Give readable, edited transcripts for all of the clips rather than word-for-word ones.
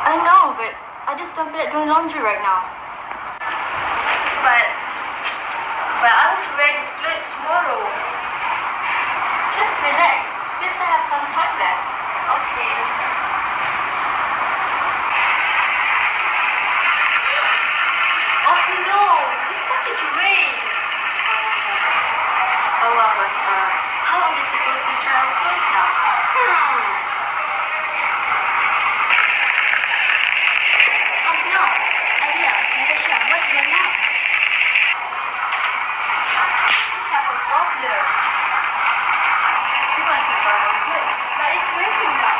I know, but I just don't feel like doing laundry right now. But I want to wear this clothes tomorrow. Just relax. We still have some time left. Okay. Oh no, it's starting to rain. How are we supposed to dry our clothes now? Oh no, Alia, Natasha, what's going on? We have a problem. We want to dry our clothes. But it's raining now.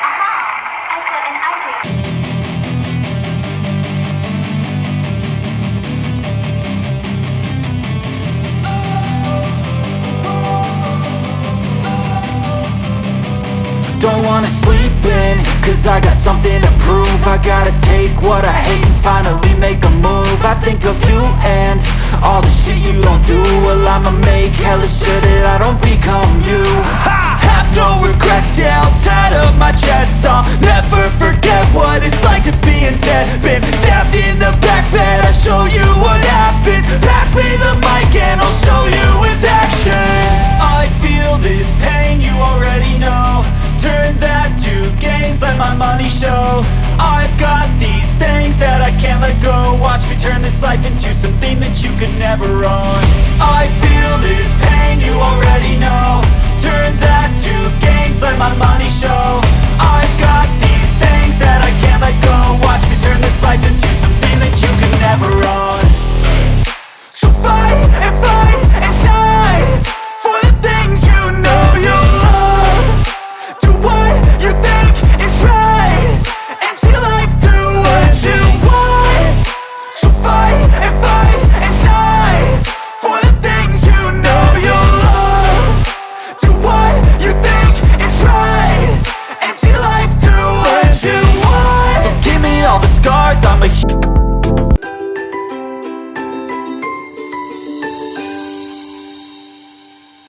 Aha, I got an idea. Don't wanna sleep in, cause I got something to prove. I gotta take what I hate and finally make a move. I think of you and all the shit you don't do. Well, I'ma make hella sure that I don't become you. I have no regrets, yeah, I'll tie up my chest. I'll never forget what it's like to be in debt. Been stabbed in the back bed, I'll show you what happens. Pass me the mic and I'll show you with action. I feel this pain, you already know. Turn that to gains, let my money show. I've got these things that I can't let go. Watch me turn this life into something that you could never own. I feel this pain, you already know. Turn that to gains, let my money show.